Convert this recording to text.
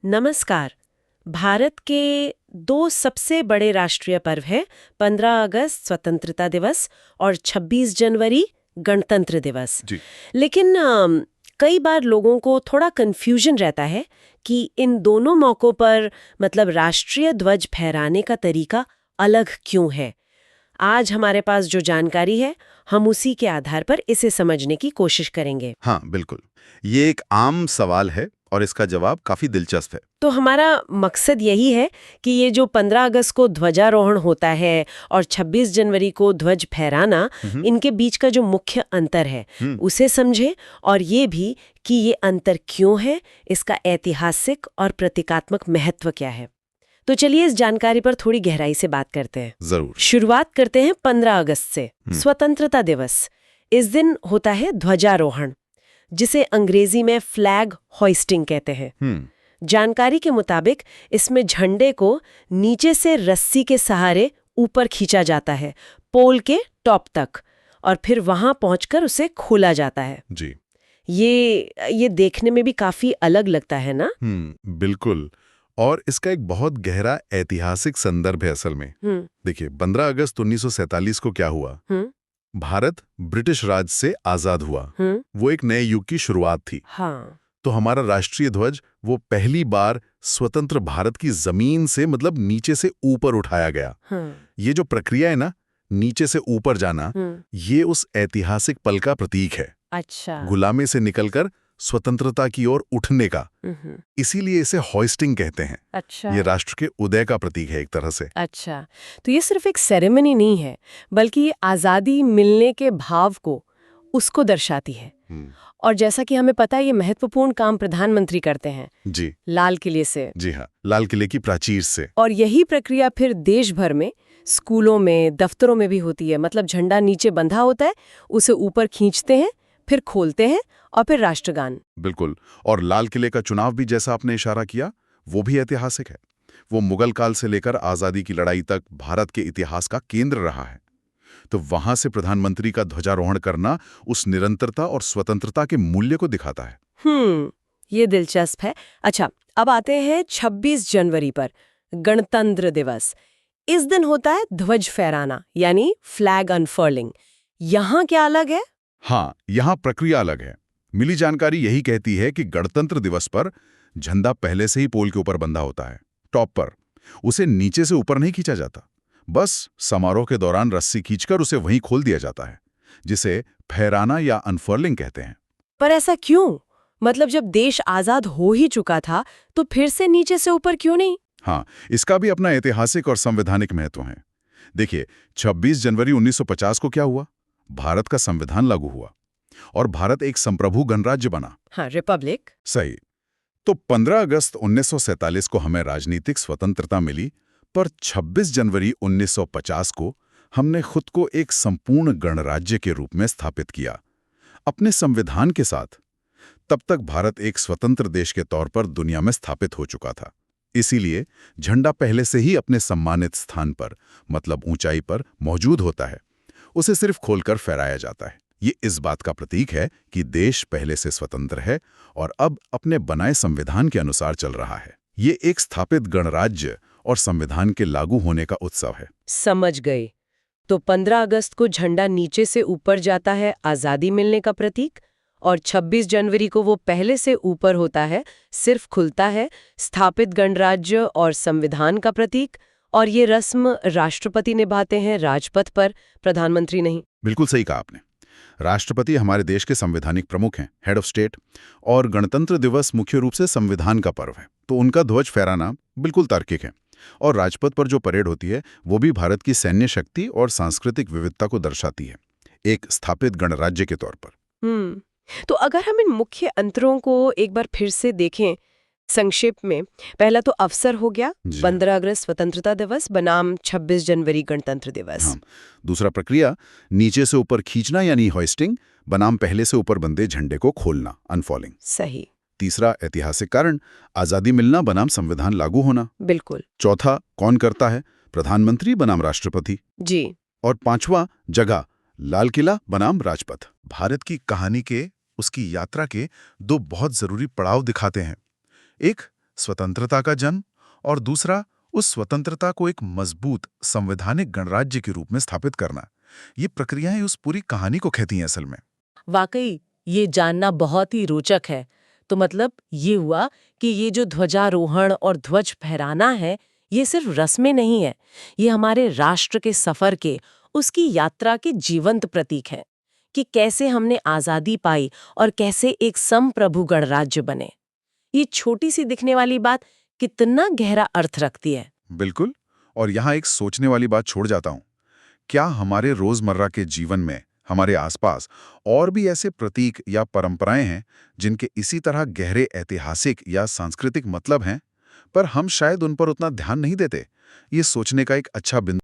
नमस्कार। भारत के दो सबसे बड़े राष्ट्रीय पर्व हैं 15 अगस्त स्वतंत्रता दिवस और 26 जनवरी गणतंत्र दिवस। जी। लेकिन कई बार लोगों को थोड़ा कंफ्यूजन रहता है कि इन दोनों मौक़ों पर मतलब राष्ट्रीय ध्वज फहराने का तरीका अलग क्यों है। आज हमारे पास जो जानकारी है हम उसी के आधार पर इसे समझने की कोशिश करेंगे। हाँ, बिल्कुल। ये एक आम सवाल है और इसका जवाब काफी दिलचस्प है। तो हमारा मकसद यही है कि ये जो 15 अगस्त को ध्वजारोहण होता है और 26 जनवरी को ध्वज फहराना, इनके बीच का जो मुख्य अंतर है उसे समझें, और ये भी कि ये अंतर क्यों है, इसका ऐतिहासिक और प्रतीकात्मक महत्व क्या है। तो चलिए इस जानकारी पर थोड़ी गहराई से बात करते हैं। जरूर। शुरुआत करते हैं 15 अगस्त से। स्वतंत्रता दिवस, इस दिन होता है ध्वजारोहण, जिसे अंग्रेजी में फ्लैग होइस्टिंग कहते हैं। जानकारी के मुताबिक इसमें झंडे को नीचे से रस्सी के सहारे ऊपर खींचा जाता है पोल के टॉप तक, और फिर वहां पहुंचकर उसे खोला जाता है। जी। ये देखने में भी काफी अलग लगता है ना? बिल्कुल। और इसका एक बहुत गहरा ऐतिहासिक संदर्भ है असल में। देखिए, 15 अगस्त 1947 को क्या हुआ? भारत ब्रिटिश राज से आजाद हुआ। वो एक नए युग की शुरुआत थी। हाँ। तो हमारा राष्ट्रीय ध्वज वो पहली बार स्वतंत्र भारत की जमीन से मतलब नीचे से ऊपर उठाया गया। ये जो प्रक्रिया है ना, नीचे से ऊपर जाना, ये उस ऐतिहासिक पल का प्रतीक है। अच्छा। गुलामी से निकलकर स्वतंत्रता की ओर उठने का। इसीलिए इसे होइस्टिंग कहते हैं। अच्छा। ये राष्ट्र के उदय का प्रतीक है एक तरह से। अच्छा, तो ये सिर्फ एक सेरेमनी नहीं है, बल्कि ये आजादी मिलने के भाव को उसको दर्शाती है। और जैसा कि हमें पता है, ये महत्वपूर्ण काम प्रधानमंत्री करते हैं। जी। लाल किले से। जी हाँ, लाल किले की प्राचीर से। और यही प्रक्रिया फिर देश भर में स्कूलों में, दफ्तरों में भी होती है। मतलब झंडा नीचे बंधा होता है, उसे ऊपर खींचते हैं, फिर खोलते हैं और फिर राष्ट्रगान। बिल्कुल। और लाल किले का चुनाव भी, जैसा आपने इशारा किया, वो भी ऐतिहासिक है। वो मुगल काल से लेकर आजादी की लड़ाई तक भारत के इतिहास का केंद्र रहा है। तो वहां से प्रधानमंत्री का ध्वजारोहण करना उस निरंतरता और स्वतंत्रता के मूल्य को दिखाता है। ये दिलचस्प है। अच्छा, अब आते हैं 26 जनवरी पर, गणतंत्र दिवस। इस दिन होता है ध्वज फहराना, यानी फ्लैग अनफर्लिंग। यहाँ क्या अलग है? हाँ, यहाँ प्रक्रिया अलग है। मिली जानकारी यही कहती है कि गणतंत्र दिवस पर झंडा पहले से ही पोल के ऊपर बंधा होता है, टॉप पर। उसे नीचे से ऊपर नहीं खींचा जाता, बस समारोह के दौरान रस्सी खींचकर उसे वहीं खोल दिया जाता है, जिसे फहराना या अनफर्लिंग कहते हैं। पर ऐसा क्यों? मतलब जब देश आजाद हो ही चुका था, तो फिर से नीचे से ऊपर क्यों नहीं? हाँ, इसका भी अपना ऐतिहासिक और संवैधानिक महत्व है। देखिए, 26 जनवरी 1950 को क्या हुआ? भारत का संविधान लागू हुआ और भारत एक संप्रभु गणराज्य बना। हाँ, रिपब्लिक। सही। तो 15 अगस्त 1947 को हमें राजनीतिक स्वतंत्रता मिली, पर 26 जनवरी 1950 को हमने खुद को एक संपूर्ण गणराज्य के रूप में स्थापित किया, अपने संविधान के साथ। तब तक भारत एक स्वतंत्र देश के तौर पर दुनिया में स्थापित हो चुका था। इसीलिए झंडा पहले से ही अपने सम्मानित स्थान पर, मतलब ऊंचाई पर मौजूद होता है। उसे सिर्फ खोलकर फहराया जाता है। ये इस बात का प्रतीक है कि देश पहले से स्वतंत्र है और अब अपने बनाए संविधान के अनुसार चल रहा है। ये एक स्थापित गणराज्य और संविधान के लागू होने का उत्सव है। समझ गए। तो 15 अगस्त को झंडा नीचे से ऊपर जाता है, आजादी मिलने का प्रतीक, और 26 जनवरी को वो पहले से ऊपर होता है, सिर्फ खुलता है, स्थापित गणराज्य और संविधान का प्रतीक। और ये रस्म राष्ट्रपति निभाते हैं राजपथ पर, प्रधानमंत्री नहीं। बिल्कुल सही कहा आपने। राष्ट्रपति हमारे देश के संवैधानिक प्रमुख हैं, हेड ऑफ स्टेट, और गणतंत्र दिवस मुख्य रूप से संविधान का पर्व है, तो उनका ध्वज फहराना बिल्कुल तार्किक है। और राजपथ पर जो परेड होती है वो भी भारत की सैन्य शक्ति और सांस्कृतिक विविधता को दर्शाती है, एक स्थापित गणराज्य के तौर पर। तो अगर हम इन मुख्य अंतरों को एक बार फिर से देखें संक्षेप में, पहला तो अवसर हो गया 15 अगस्त स्वतंत्रता दिवस बनाम 26 जनवरी गणतंत्र दिवस। हाँ। दूसरा प्रक्रिया, नीचे से ऊपर खींचना यानी होइस्टिंग बनाम पहले से ऊपर बंधे झंडे को खोलना, अनफॉलिंग। सही। तीसरा ऐतिहासिक कारण, आजादी मिलना बनाम संविधान लागू होना। बिल्कुल। चौथा, कौन करता है, प्रधानमंत्री बनाम राष्ट्रपति। जी। और पांचवा, जगह, लाल किला बनाम राजपथ। भारत की कहानी के, उसकी यात्रा के दो बहुत जरूरी पड़ाव दिखाते हैं। एक स्वतंत्रता का जन्म और दूसरा उस स्वतंत्रता को एक मजबूत संवैधानिक गणराज्य के रूप में स्थापित करना। ये प्रक्रियाएं उस पूरी कहानी को कहती हैं असल में। वाकई ये जानना बहुत ही रोचक है। तो मतलब ये हुआ कि ये जो ध्वजारोहण और ध्वज फहराना है, ये सिर्फ रस्में नहीं है, ये हमारे राष्ट्र के सफर के, उसकी यात्रा के जीवंत प्रतीक है कि कैसे हमने आज़ादी पाई और कैसे एक संप्रभु गणराज्य बने। ये छोटी सी दिखने वाली बात कितना गहरा अर्थ रखती है। बिल्कुल। और यहाँ एक सोचने वाली बात छोड़ जाता हूँ। क्या हमारे रोजमर्रा के जीवन में, हमारे आसपास और भी ऐसे प्रतीक या परंपराएं हैं जिनके इसी तरह गहरे ऐतिहासिक या सांस्कृतिक मतलब हैं, पर हम शायद उन पर उतना ध्यान नहीं देते? ये सोचने का एक अच्छा बिंदु